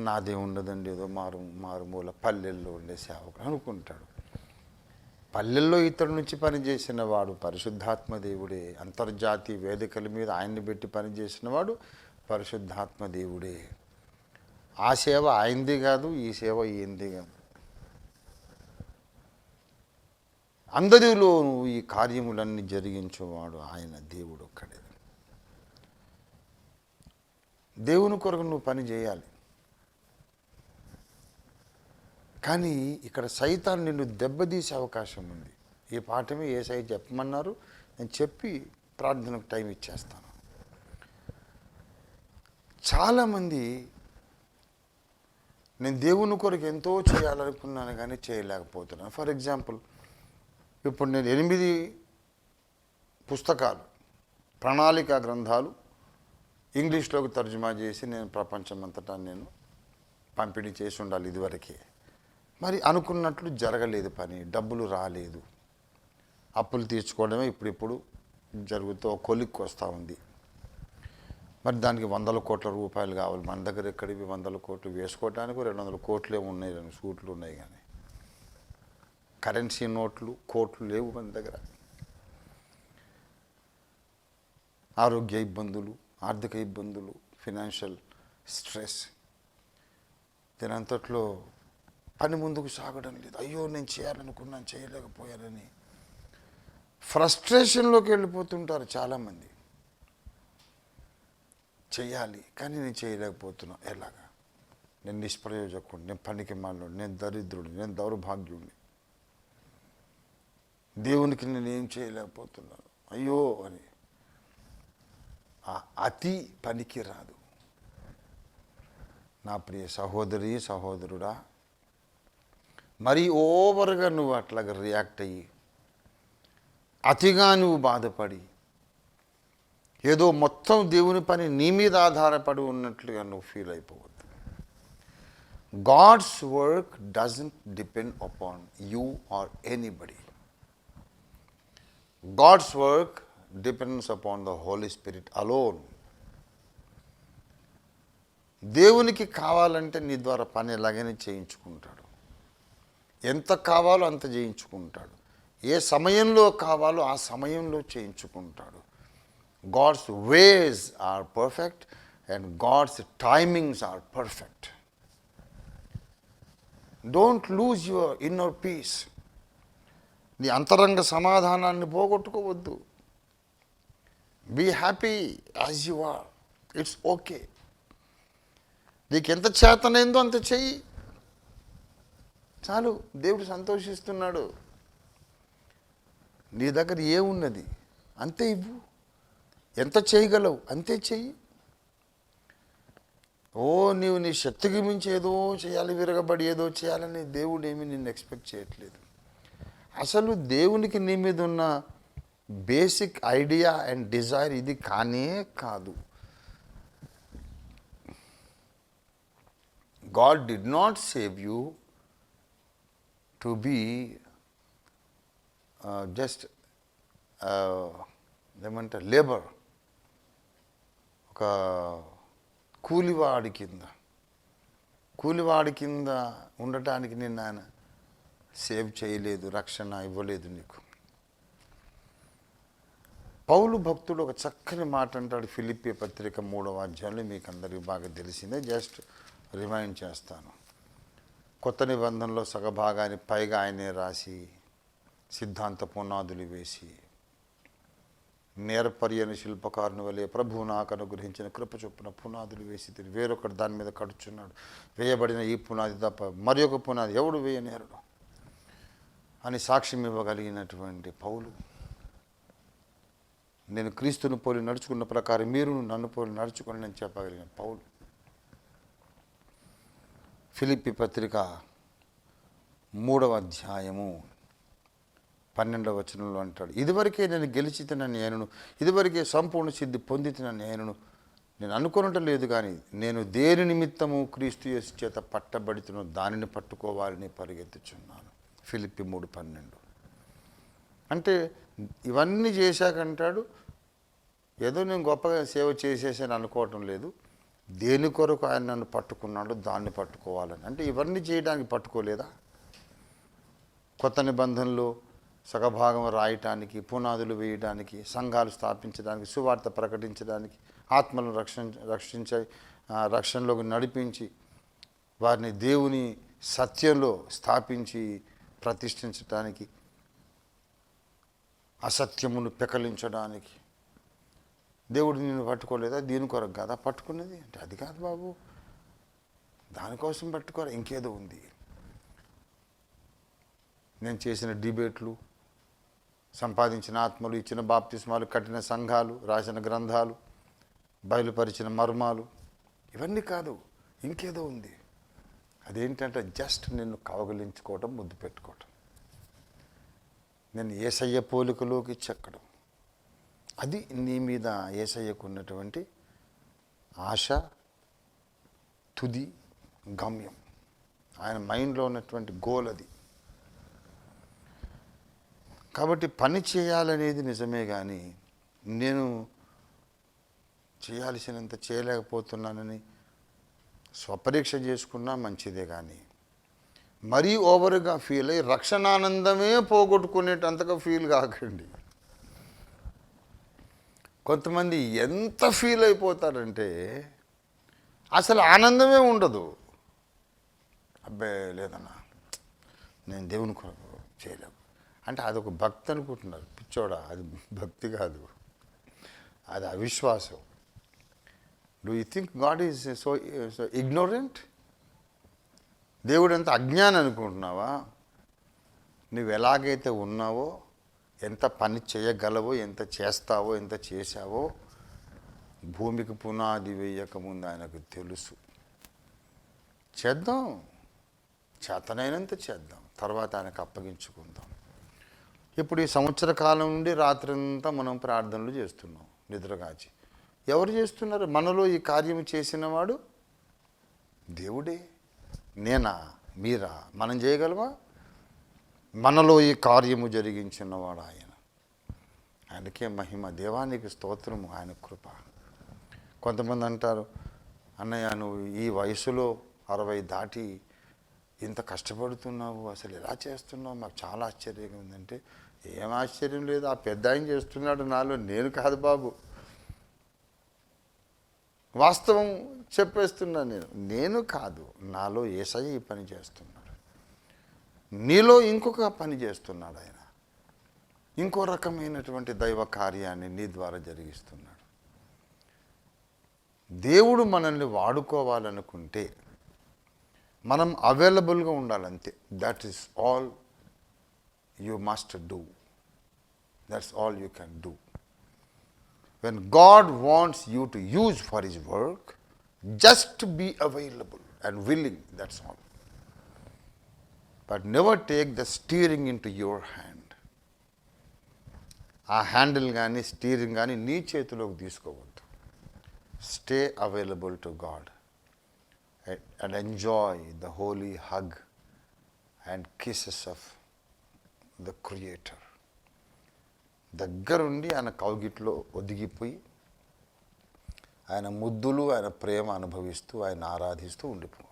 నాదే ఉండదండి, ఏదో మారుమూల పల్లెల్లో ఉండే సేవకుడు అనుకుంటాడు. పల్లెల్లో ఇతడి నుంచి పనిచేసిన వాడు పరిశుద్ధాత్మ దేవుడే. అంతర్జాతీయ వేదికల మీద ఆయన్ని పెట్టి పనిచేసిన వాడు పరిశుద్ధాత్మ దేవుడే. ఆ సేవ ఆయనది కాదు, ఈ సేవ ఈయనది కాదు. అందరిలోనూ ఈ కార్యములన్నీ జరిగించేవాడు ఆయన, దేవుడు ఒక్కడే. దేవుని కొరకు నువ్వు పని చేయాలి. కానీ ఇక్కడ సైతాన్ నిన్ను దెబ్బతీసే అవకాశం ఉంది. ఈ పాఠమే యేసయ్య చెప్పమన్నారు, నేను చెప్పి ప్రార్థనకు టైం ఇచ్చేస్తాను. చాలామంది నేను దేవుని కొరకు ఎంతో చేయాలనుకున్నాను కానీ చేయలేకపోతున్నాను. ఫర్ ఎగ్జాంపుల్, ఇప్పుడు నేను 8 పుస్తకాలు, ప్రణాళిక గ్రంథాలు ఇంగ్లీష్లోకి తర్జుమా చేసి నేను ప్రపంచమంతటా నేను పంపిణీ చేసి ఉండాలి ఇదివరకే. మరి అనుకున్నట్లు జరగలేదు పని, డబ్బులు రాలేదు. అప్పులు తీర్చుకోవడమే ఇప్పుడు జరుగుతూ కొలిక్కి వస్తూ ఉంది. మరి దానికి 100 కోట్ల రూపాయలు కావాలి. మన దగ్గర ఎక్కడివి 100 కోట్లు? వేసుకోవడానికి 200 కోట్లే ఉన్నాయి, 2 సూట్లు ఉన్నాయి, కానీ కరెన్సీ నోట్లు కోట్లు లేవు మన దగ్గర. ఆరోగ్య ఇబ్బందులు, ఆర్థిక ఇబ్బందులు, ఫినాన్షియల్ స్ట్రెస్, దీనంతట్లో పని ముందుకు సాగడం లేదు. అయ్యో నేను చేయాలనుకున్నాను చేయలేకపోయానని ఫ్రస్ట్రేషన్లోకి వెళ్ళిపోతుంటారు చాలామంది. చెయ్యాలి కానీ నేను చేయలేకపోతున్నా, ఎలాగా? నేను నిష్ప్రయోజకుడు, నేను పనికి మాలోడు, నేను దరిద్రుడు, నేను దౌర్భాగ్యుడిని. దేవునికి నేనేం చేయలేకపోతున్నాను అయ్యో అని. ఆ అతి పనికి రాదు. నా ప్రియ సహోదరి సహోదరుడా, మరీ ఓవర్గా నువ్వు అట్లాగా రియాక్ట్ అయ్యి అతిగా నువ్వు బాధపడి ఏదో మొత్తం దేవుని పని నీ మీద ఆధారపడి ఉన్నట్లుగా నువ్వు ఫీల్ అయిపోవద్దు. God's work doesn't depend upon you or anybody. God's work depends upon the Holy Spirit alone. దేవునికి కావాలంటే నీ ద్వారా పని ఎలాగైనా చేయించుకుంటాడు. ఎంత కావాలో అంత చేయించుకుంటాడు. ఏ సమయంలో కావాలో ఆ సమయంలో చేయించుకుంటాడు. God's ways are perfect and God's timings are perfect. Don't lose your inner peace. నీ అంతరంగ సమాధానాన్ని పోగొట్టుకోవద్దు. Be happy as you are. It's okay. నీకు ఎంత చేతనైందో అంత చెయ్యి చాలు. దేవుడు సంతోషిస్తున్నాడు. నీ దగ్గర ఏమున్నది అంతే ఇవ్వు. ఎంత చేయగలవు అంతే చెయ్యి. నీవు నీ శక్తికి మించి ఏదో చేయాలి, విరగబడి ఏదో చేయాలని దేవుడు ఏమీ నిన్ను ఎక్స్పెక్ట్ చేయట్లేదు. అసలు దేవునికి నీ మీద ఉన్న బేసిక్ ఐడియా అండ్ డిజైర్ ఇది కానే కాదు. God did not save you to be just ఏమంటారు లేబర్, ఒక కూలివాడి కింద ఉండటానికి నిన్ను ఆయన సేవ్ చేయలేదు, రక్షణ ఇవ్వలేదు నీకు. పౌలు భక్తుడు ఒక చక్కని మాట అంటాడు ఫిలిప్పీ పత్రిక 3వ అధ్యాయంలో. మీకు అందరికీ బాగా తెలిసిందే, జస్ట్ రిమైండ్ చేస్తాను. కొత్త నిబంధనలో సగభాగాన్ని పైగా ఆయనే రాసి సిద్ధాంత పునాదులు వేసి నేర్పర్యని శిల్పకారుని వలె ప్రభువు నాకు అనుగ్రహించిన కృప చొప్పున పునాదులు వేసి వేరొకటి దాని మీద కడుచున్నాడు. వేయబడిన ఈ పునాది తప్ప మరి ఒక పునాది ఎవడు వేయనేరడు అని సాక్ష్యం ఇవ్వగలిగినటువంటి పౌలు, నేను క్రీస్తును పోలి నడుచుకున్న ప్రకారం మీరు నన్ను పోలి నడుచుకోండి అని చెప్పగలిగిన పౌలు ఫిలిప్పీ పత్రిక 3వ అధ్యాయము 12వ వచనంలో అంటాడు, ఇదివరకే నేను గెలిచితనని ఆయనను, ఇదివరకే సంపూర్ణ సిద్ధి పొందితనని ఆయనను నేను అనుకోనటం లేదు, కానీ నేను దేని నిమిత్తము క్రీస్తు యేసు చేత పట్టబడితున్న దానిని పట్టుకోవాలని పరిగెత్తుచున్నాను. ఫిలిప్పీ 3:12. అంటే ఇవన్నీ చేశాకంటాడు, ఏదో నేను గొప్పగా సేవ చేసేసాను అనుకోవటం లేదు, దేని కొరకు ఆయన నన్ను పట్టుకున్నాడో దాన్ని పట్టుకోవాలని. అంటే ఇవన్నీ చేయడానికి పట్టుకోలేదా? కొత్త నిబంధనలో సగభాగం రాయటానికి, పునాదులు వేయడానికి, సంఘాలు స్థాపించడానికి, సువార్త ప్రకటించడానికి, ఆత్మలను రక్షణలోకి నడిపించి వారిని దేవుని సత్యంలో స్థాపించి ప్రతిష్ఠించడానికి, అసత్యమును పెకలించడానికి దేవుడు నిన్ను పట్టుకోలేదా? దీని కొరకు కదా పట్టుకున్నది అంటే, అది కాదు బాబు, దానికోసం పట్టుకోరా, ఇంకేదో ఉంది. నేను చేసిన డిబేట్లు, సంపాదించిన ఆత్మలు, ఇచ్చిన బాప్తిస్మాలు, కట్టిన సంఘాలు, రాసిన గ్రంథాలు, బయలుపరిచిన మర్మాలు, ఇవన్నీ కాదు, ఇంకేదో ఉంది. అదేంటంటే జస్ట్ నిన్ను కవగలించుకోవటం, ముద్దు పెట్టుకోవటం, నేను యేసయ్య పోలికలోకి చెక్కడం. అది నీ మీద యేసయ్యకు ఉన్నటువంటి ఆశ, తుది గమ్యం, ఆయన మైండ్లో ఉన్నటువంటి గోల్ అది. కాబట్టి పని చేయాలనేది నిజమే, కానీ నేను చేయాల్సినంత చేయలేకపోతున్నానని స్వపరీక్ష చేసుకున్నా మంచిదే, కానీ మరీ ఓవర్గా ఫీల్ అయ్యి రక్షణానందమే పోగొట్టుకునేటంతగా ఫీల్ కాకండి. కొంతమంది ఎంత ఫీల్ అయిపోతారంటే అసలు ఆనందమే ఉండదు. అబ్బే లేదన్నా, నేను దేవుని కొరకు చేయలేము అంటే అదొక భక్తి అనుకుంటున్నారు. పిచ్చోడా, అది భక్తి కాదు, అది అవిశ్వాసం. Do you think God is so ignorant? దేవుడు ఎంత అజ్ఞానం అనుకుంటున్నావా? నువ్వు ఎలాగైతే ఉన్నావో ఎంత పని చేయగలవో, ఎంత చేస్తావో, ఎంత చేశావో భూమికి పునాది వేయకముందు ఆయనకు తెలుసు. చేద్దాం, చేతనైనంత చేద్దాం, తర్వాత ఆయనకు అప్పగించుకుందాం. ఇప్పుడు ఈ సంవత్సర కాలం నుండి రాత్రంతా మనం ప్రార్థనలు చేస్తున్నాం నిద్రగాచి. ఎవరు చేస్తున్నారు? మనలో ఈ కార్యం చేసినవాడు దేవుడే. నేనా, మీరా? మనం చేయగలమా? మనలో ఈ కార్యము జరిగించినవాడు ఆయన. ఆయనకే మహిమ, దేవానికి స్తోత్రము, ఆయన కృప. కొంతమంది అంటారు, అన్నయ్య నువ్వు ఈ వయసులో 60 దాటి ఇంత కష్టపడుతున్నావు, అసలు ఎలా చేస్తున్నావు, మాకు చాలా ఆశ్చర్యంగా ఉందంటే, ఏం ఆశ్చర్యం లేదు, ఆ పెద్ద ఆయన చేస్తున్నాడు నాలో, నేను కాదు బాబు. వాస్తవం చెప్పేస్తున్నాను నేను కాదు, నాలో యేసయ్య ఈ పని చేస్తున్నాడు. నీలో ఇంకొక పని చేస్తున్నాడు ఆయన, ఇంకో రకమైనటువంటి దైవ కార్యాన్ని నీ ద్వారా జరిగిస్తున్నాడు. దేవుడు మనల్ని వాడుకోవాలనుకుంటే మనం అవైలబుల్గా ఉండాలంతే. That is all you must do. That's all you can do. When God wants you to use for His work, just be available and willing, that's all. But never take the steering into your hand. ఆ హ్యాండిల్ కానీ స్టీరింగ్ కానీ నీ చేతిలోకి తీసుకోవద్దు. Stay available to God and enjoy the holy hug and kisses of the Creator. దగ్గరుండి ఆయన కౌగిట్లో ఒదిగిపోయి ఆయన ముద్దులు, ఆయన ప్రేమ అనుభవిస్తూ, ఆయన ఆరాధిస్తూ ఉండిపో.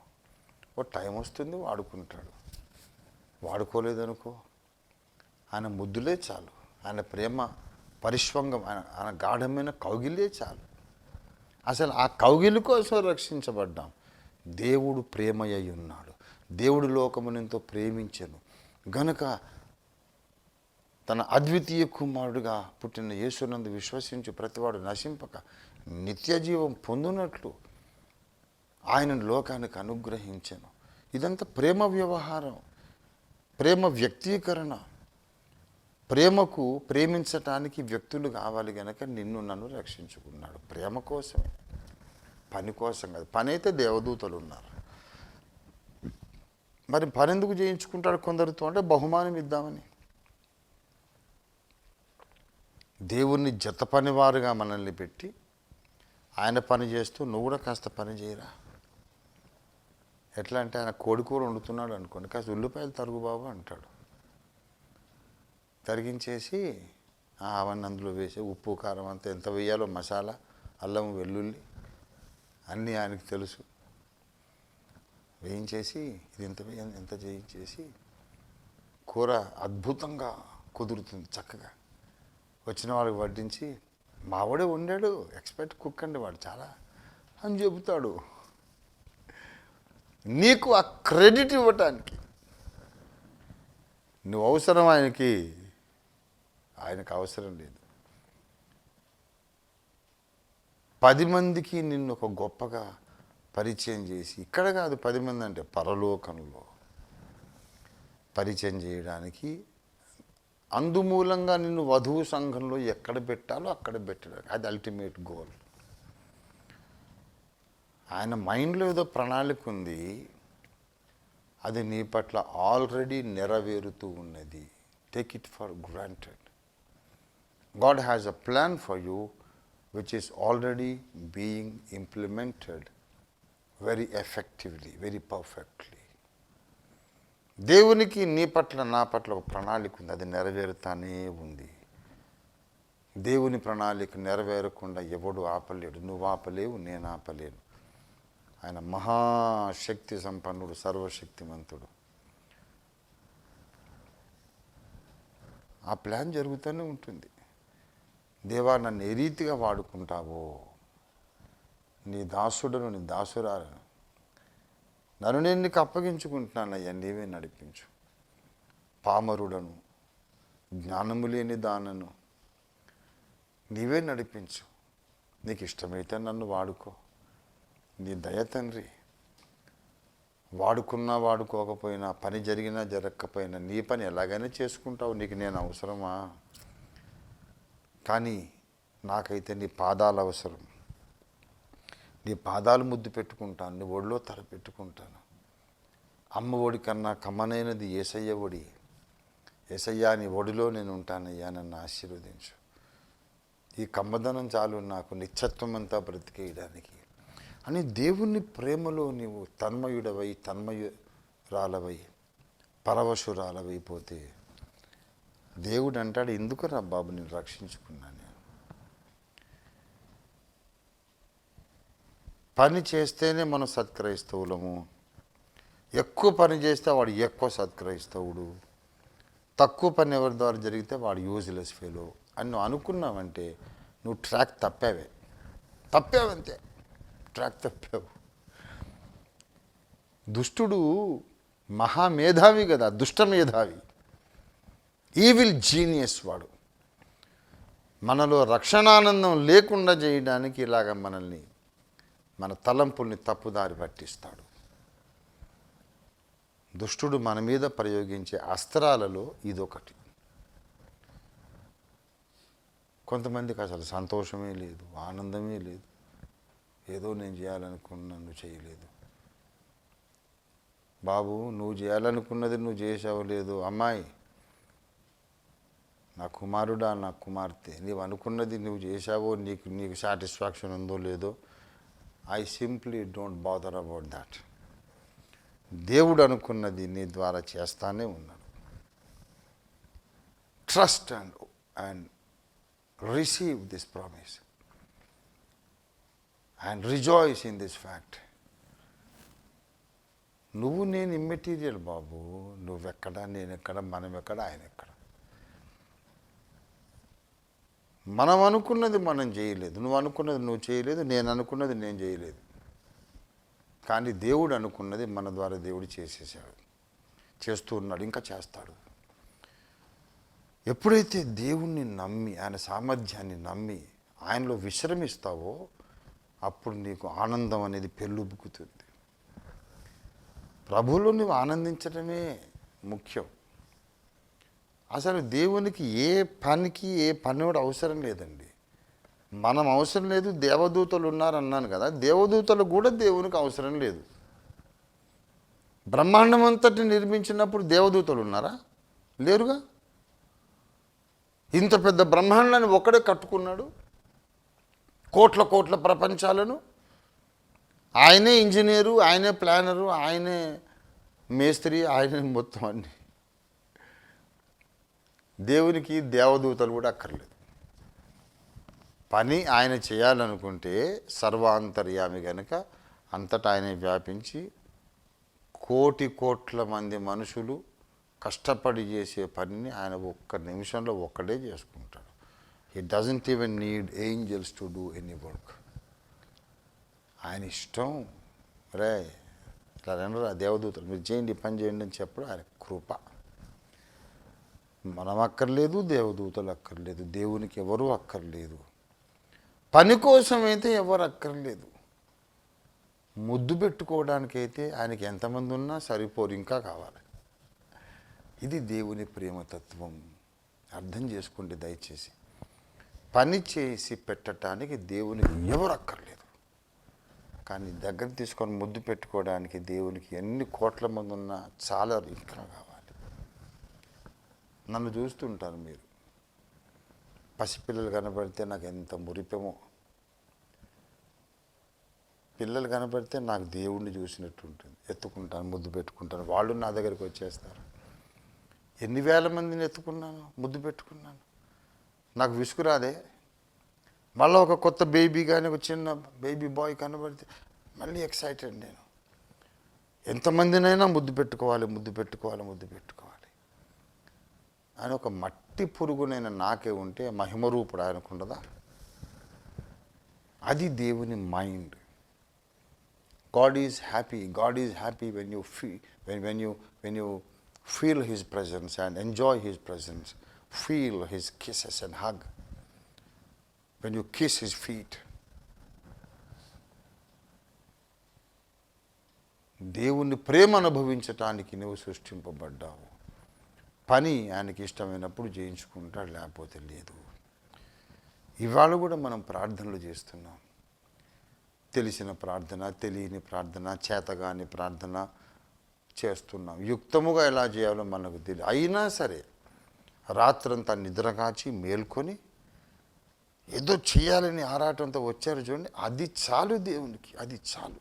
ఓ టైం వస్తుంది వాడుకుంటాడు. వాడుకోలేదనుకో, ఆయన ముద్దులే చాలు, ఆయన ప్రేమ పరిష్వంగం, ఆయన గాఢమైన కౌగిలే చాలు. అసలు ఆ కౌగిలి కోసం రక్షించబడ్డాం. దేవుడు ప్రేమయ్య ఉన్నాడు. దేవుడు లోకమునెంతో ప్రేమించెను గనుక తన అద్వితీయ కుమారుడుగా పుట్టిన యేసునందు విశ్వసించి ప్రతివాడు నశింపక నిత్య జీవం పొందునట్లు ఆయన లోకానికి అనుగ్రహించెను. ఇదంతా ప్రేమ వ్యవహారం, ప్రేమ వ్యక్తీకరణ. ప్రేమకు ప్రేమించటానికి వ్యక్తులు కావాలి గనక నిన్ను నన్ను రక్షించుకున్నాడు. ప్రేమ కోసమే, పని కోసం కాదు. పని అయితే దేవదూతలు ఉన్నారు. మరి పని ఎందుకు చేయించుకుంటాడు కొందరితో అంటే బహుమానం ఇద్దామని. దేవుణ్ణి జత పనివారుగా మనల్ని పెట్టి ఆయన పని చేస్తూ నువ్వు కూడా కాస్త పని చేయరా. ఎట్లా అంటే ఆయన కోడికూర వండుతున్నాడు అనుకోండి, కాస్త ఉల్లిపాయలు తరుగు బాబు అంటాడు. తరిగించేసి అవన్నీ అందులో వేసి ఉప్పు కారం అంతా ఎంత వేయాలో, మసాలా, అల్లం వెల్లుల్లి అన్నీ ఆయనకు తెలుసు. వేయించేసి ఇది ఎంత వేయాలి, ఎంత చేయించేసి కూర అద్భుతంగా కుదురుతుంది చక్కగా. వచ్చిన వాళ్ళకి వడ్డించి మావాడే వండాడు, ఎక్స్పర్ట్ కుక్ అండి వాడు చాలా అని చెబుతాడు. నీకు ఆ క్రెడిట్ ఇవ్వటానికి నువ్వు అవసరం ఆయనకి, ఆయనకు అవసరం లేదు. 10 మందికి నిన్ను ఒక గొప్పగా పరిచయం చేసి, ఇక్కడ కాదు 10 మంది అంటే పరలోకంలో పరిచయం చేయడానికి, అందుమూలంగా నిన్ను వధువు సంఘంలో ఎక్కడ పెట్టాలో అక్కడ పెట్టడానికి, అది అల్టిమేట్ గోల్. ఆయన మైండ్లో ఏదో ప్రణాళిక ఉంది, అది నీ పట్ల ఆల్రెడీ నెరవేరుతూ ఉన్నది. Take it for granted. God has a plan for you which is already being implemented very effectively, very perfectly. దేవునికి నీ పట్ల నా పట్ల ఒక ప్రణాళిక ఉంది, అది నెరవేరుతానే ఉంది. దేవుని ప్రణాళిక నెరవేరకుండా ఎవడు ఆపలేడు. నువ్వు ఆపలేవు, నేను ఆపలేను. ఆయన మహాశక్తి సంపన్నుడు, సర్వశక్తిమంతుడు. ఆ ప్లాన్ జరుగుతూనే ఉంటుంది. దేవా నన్ను ఏ రీతిగా వాడుకుంటావో, నీ దాసుడును నీ దాసురాలను నన్ను నేను నీకు అప్పగించుకుంటున్నానయ్యా, నీవే నడిపించు. పామరుడను, జ్ఞానము లేని దానను నీవే నడిపించు. నీకు ఇష్టమైతే నన్ను వాడుకో. నీ దయ తండ్రి. వాడుకున్నా వాడుకోకపోయినా, పని జరిగినా జరగకపోయినా నీ పని ఎలాగైనా చేసుకుంటావు, నీకు నేను అవసరమా? కానీ నాకైతే నీ పాదాలు అవసరం. నీ పాదాలు ముద్దు పెట్టుకుంటాను, నీ ఒడిలో తల పెట్టుకుంటాను. అమ్మ ఒడి కన్నా కమ్మనైనది యేసయ్య ఒడి. యేసయ్యా, నీ ఒడిలో నేను ఉంటానయ్యా, నన్ను ఆశీర్వదించు. ఈ కమ్మదనం చాలు నాకు నిత్యత్వం అంతా బ్రతికేయడానికి అని దేవుని ప్రేమలో నీవు తన్మయుడవై, తన్మయురాలవై, పరవశురాలవైపోతే దేవుడు అంటాడు, ఎందుకురా బాబు నేను రక్షించుకున్నాను. పని చేస్తేనే మనం సత్క్రైస్తవులము. ఎక్కువ పని చేస్తే వాడు ఎక్కువ సత్క్రైస్తవుడు. తక్కువ పని ఎవరి ద్వారా జరిగితే వాడు యూజ్లెస్ ఫెలో అని నువ్వు అనుకున్నావంటే నువ్వు ట్రాక్ తప్పావంతే. ట్రాక్ తప్పావు. దుష్టుడు మహామేధావి కదా, దుష్టమేధావి, ఈవిల్ జీనియస్ వాడు. మనలో రక్షణానందం లేకుండా చేయడానికి ఇలాగ మనల్ని, మన తలంపుల్ని తప్పుదారి పట్టిస్తాడు. దుష్టుడు మన మీద ప్రయోగించే అస్త్రాలలో ఇదొకటి. కొంతమందికి అసలు సంతోషమే లేదు, ఆనందమే లేదు. ఏదో నేను చేయాలనుకున్నా నువ్వు చేయలేదు. బాబు, నువ్వు చేయాలనుకున్నది నువ్వు చేసావు లేదు. అమ్మాయి, నా కుమారుడా, నా కుమార్తె, నీవు అనుకున్నది నువ్వు చేసావో, నీకు సాటిస్ఫాక్షన్ ఉందో లేదో, I simply don't bother about that. దేవుడు అనుకున్నది నీ ద్వారా చేస్తానే ఉన్నాడు. Trust and receive this promise and rejoice in this fact. నువ్వు నేను ఇమ్మెటీరియల్ బాబు. నువ్వెక్కడ, నేనెక్కడ, మనం ఎక్కడ, ఆయన ఎక్కడ. మనం అనుకున్నది మనం చేయలేదు, నువ్వు అనుకున్నది నువ్వు చేయలేదు, నేను అనుకున్నది నేను చేయలేదు. కానీ దేవుడు అనుకున్నది మన ద్వారా దేవుడు చేసేసాడు, చేస్తూ ఉన్నాడు, ఇంకా చేస్తాడు. ఎప్పుడైతే దేవుణ్ణి నమ్మి, ఆయన సామర్థ్యాన్ని నమ్మి ఆయనలో విశ్రమిస్తావో అప్పుడు నీకు ఆనందం అనేది పెళ్ళుబుకుతుంది. ప్రభువులో నువ్వు ఆనందించడమే ముఖ్యం. అసలు దేవునికి ఏ పనివాడు అవసరం లేదండి. మనం అవసరం లేదు. దేవదూతలు ఉన్నారన్నాను కదా, దేవదూతలు కూడా దేవునికి అవసరం లేదు. బ్రహ్మాండం అంతటి నిర్మించినప్పుడు దేవదూతలు ఉన్నారా? లేరుగా. ఇంత పెద్ద బ్రహ్మాండాన్ని ఒక్కడే కట్టుకున్నాడు. కోట్ల ప్రపంచాలను ఆయనే ఇంజనీరు, ఆయనే ప్లానరు, ఆయనే మేస్త్రి, ఆయనే మొత్తం అన్ని. దేవునికి దేవదూతలు కూడా అక్కర్లేదు. పని ఆయన చేయాలనుకుంటే సర్వాంతర్యామి గనుక అంతటా ఆయన వ్యాపించి కోట్ల మంది మనుషులు కష్టపడి చేసే పనిని ఆయన ఒక్క నిమిషంలో ఒక్కడే చేసుకుంటాడు. He doesn't even need angels to do any work. ఆయన ఇష్టం. రే ఇట్లా రెండరా దేవదూతలు, మీరు చేయండి, పని చేయండి అని చెప్పడం ఆయన కృప. మనం అక్కర్లేదు, దేవదూతలు అక్కర్లేదు, దేవునికి ఎవరూ అక్కర్లేదు. పని కోసమైతే ఎవరు అక్కర్లేదు. ముద్దు పెట్టుకోవడానికైతే ఆయనకి ఎంతమంది ఉన్నా సరిపోరు, ఇంకా కావాలి. ఇది దేవుని ప్రేమతత్వం. అర్థం చేసుకోండి దయచేసి. పని చేసి పెట్టడానికి దేవునికి ఎవరు అక్కర్లేదు. కానీ దగ్గర తీసుకొని ముద్దు పెట్టుకోవడానికి దేవునికి ఎన్ని కోట్ల మంది ఉన్నా చాలా ఇంకా కావాలి. నన్ను చూస్తుంటారు మీరు. పసిపిల్లలు కనబడితే నాకు ఎంత మురిపెమో. పిల్లలు కనబడితే నాకు దేవుణ్ణి చూసినట్టు ఉంటుంది. ఎత్తుకుంటాను, ముద్దు పెట్టుకుంటాను. వాళ్ళు నా దగ్గరికి వచ్చేస్తారు. ఎన్ని వేల మందిని ఎత్తుకున్నాను, ముద్దు పెట్టుకున్నాను. నాకు విసుగురాదే. మళ్ళీ ఒక కొత్త బేబీ కానీ ఒక చిన్న బేబీ బాయ్ కనబడితే మళ్ళీ ఎక్సైటెడ్ నేను. ఎంతమందినైనా ముద్దు పెట్టుకోవాలి ఆయన ఒక మట్టి పురుగునైనా నాకే ఉంటే మహిమరూపుడు ఆయనకుండదా? అది దేవుని mind. God is happy when you feel his presence and enjoy his presence. Feel his kisses and hug. When you kiss his feet. దేవుని ప్రేమ అనుభవించటానికి నువ్వు సృష్టింపబడ్డావు. పని ఆయనకి ఇష్టమైనప్పుడు చేయించుకుంటాడు, లేకపోతే లేదు. ఇవాళ కూడా మనం ప్రార్థనలు చేస్తున్నాం. తెలిసిన ప్రార్థన, తెలియని ప్రార్థన, చేతగాని ప్రార్థన చేస్తున్నాం. యుక్తముగా ఎలా చేయాలో మనకు తెలియదు. అయినా సరే రాత్రంతా నిద్ర కాచి మేల్కొని ఏదో చేయాలని ఆరాటంతో వచ్చారు చూడండి, అది చాలు దేవునికి, అది చాలు.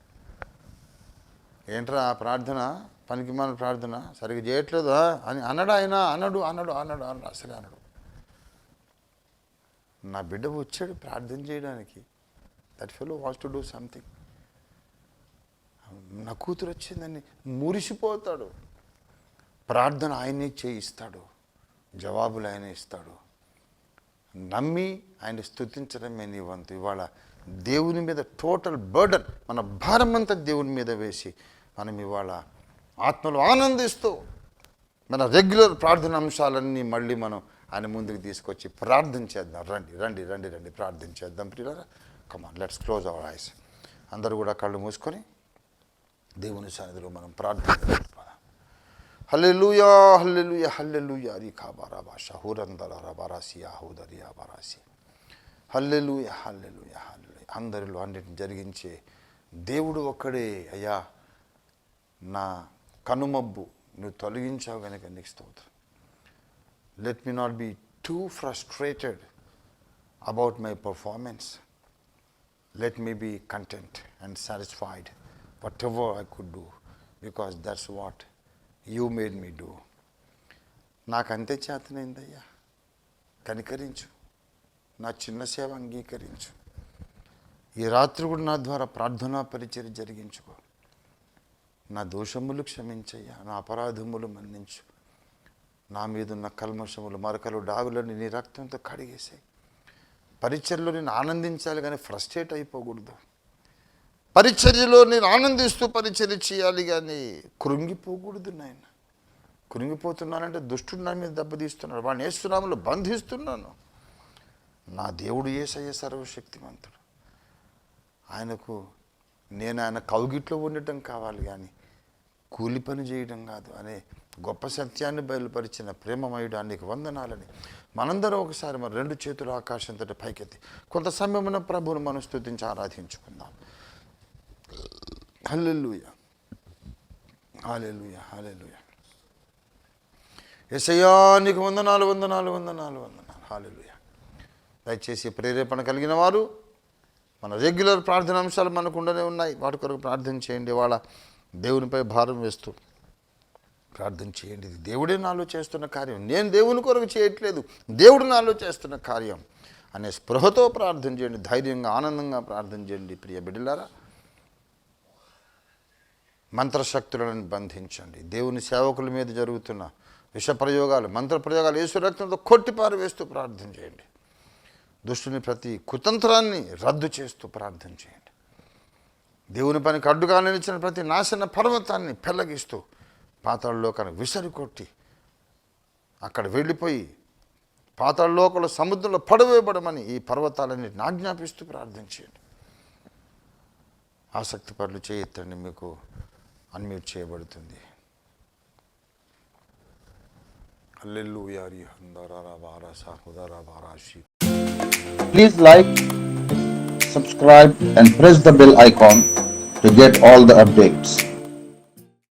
ఏంట్రా ఆ ప్రార్థన, పనికి మన ప్రార్థన సరిగ్గా చేయట్లేదు అని అనడు ఆయన. అనడు అసలే అనడు. నా బిడ్డ వచ్చాడు ప్రార్థన చేయడానికి, that fellow wants to do something. నా కూతురు వచ్చిందని మురిసిపోతాడు. ప్రార్థన ఆయనే చేయిస్తాడు, జవాబులు ఆయనే ఇస్తాడు. నమ్మి ఆయన స్తుతించడమే నీ వంతు. ఇవాళ దేవుని మీద టోటల్ బర్డన్, మన భారం అంతా దేవుని మీద వేసి మనం ఇవాళ ఆత్మలో ఆనందిస్తూ మన రెగ్యులర్ ప్రార్థన అంశాలన్నీ మళ్ళీ మనం ఆయన ముందుకు తీసుకొచ్చి ప్రార్థన చేద్దాం. రండి ప్రార్థన చేద్దాం ప్రియులారా. కమాన్, లెట్స్ క్లోజ్ అవర్ ఐస్. అందరూ కూడా కళ్ళు మూసుకొని దేవుని సన్నిధిలో మనం ప్రార్థన చేద్దాం. హల్లెలూయా హల్లెలూయా హల్లెలూయా రిఖాబారాబాష హురందరాబారాసియా హుదరియాబారాసి. హల్లెలూయా హల్లెలూయా హల్లెలూయా. అందరిలో అన్నిటిని జరిగించే దేవుడు ఒక్కడే. అయ్యా, నా కనుమబ్బు నువ్వు తొలగించావు కనుక నీకు స్తోత్రం. Let me not be too frustrated about my performance. Let me be content and satisfied whatever I could do, because that's what you made me do. నాకంతే చేతనైందయ్యా, కనికరించు, నా చిన్న సేవ అంగీకరించు. ఈ రాత్రి కూడా నా ద్వారా ప్రార్థనా పరిచర్య జరిగించుకో. నా దోషములు క్షమించయ్యా, నా అపరాధములు మన్నించు. నా మీదున్న కల్మషములు, మరకలు, డాగులని నీ రక్తంతో కడిగేసాయి. పరిచర్యలో నేను ఆనందించాలి కానీ ఫ్రస్ట్రేట్ అయిపోకూడదు. పరిచర్యలో నేను ఆనందిస్తూ పరిచర్య చేయాలి కానీ కృంగిపోకూడదు. నాయన, కృంగిపోతున్నానంటే దుష్టుడు నా మీద దెబ్బతీస్తున్నాడు, వాడిని యేసునామములో బంధిస్తున్నాను. నా దేవుడు యేసయ్య సర్వశక్తిమంతుడు. ఆయనకు నేను ఆయన కౌగిట్లో ఉండటం కావాలి కానీ కూలి పని చేయడం కాదు అనే గొప్ప సత్యాన్ని బయలుపరిచిన ప్రేమమయుడా నీకు వందనాలని మనందరం ఒకసారి మరి రెండు చేతులు ఆకాశంతో పైకెత్తి కొంత సమయమున ప్రభువును మనం స్తుతించి ఆరాధించుకుందాం. హల్లెలూయా హల్లెలూయా హల్లెలూయా. యేసయ్యా నీకు వందనాలు వందనాలు వందనాలు వందనాలు. హల్లెలూయా. దయచేసి ప్రేరేపణ కలిగిన వారు మన రెగ్యులర్ ప్రార్థన అంశాలు మనకు ఉండనే ఉన్నాయి, వాటి కొరకు ప్రార్థన చేయండి. వాళ్ళ దేవునిపై భారం వేస్తూ ప్రార్థన చేయండి. ఇది దేవుడే నాలో చేస్తున్న కార్యం, నేను దేవుని కొరకు చేయట్లేదు, దేవుడు నాలో చేస్తున్న కార్యం అనే స్పృహతో ప్రార్థన చేయండి. ధైర్యంగా ఆనందంగా ప్రార్థన చేయండి. ప్రియ బిడ్డలారా, మంత్రశక్తులను బంధించండి. దేవుని సేవకుల మీద జరుగుతున్న విష ప్రయోగాలు, మంత్ర ప్రయోగాలు యేసు రక్తంతో కొట్టిపారు వేస్తూ ప్రార్థన చేయండి. దుష్టుని ప్రతి కుతంత్రాన్ని రద్దు చేస్తూ ప్రార్థన చేయండి. దేవుని పనికి అడ్డుగా నిలిచిన ప్రతి నాశన పర్వతాన్ని పెళ్ళగిస్తూ పాతాళలోకానికి విసరి కొట్టి అక్కడ వెళ్ళిపోయి పాతాళలోకంలో సముద్రంలో పడవేయబడమని ఈ పర్వతాలన్నిటిని ఆజ్ఞాపిస్తూ ప్రార్థన చేయండి. ఆసక్తి పరులు చేయొద్దండి, మీకు అన్మ్యూట్ చేయబడుతుంది. హల్లెలూయా రిహందరరబారస హుదరబారాషి. Please like, subscribe and press the bell icon to get all the updates.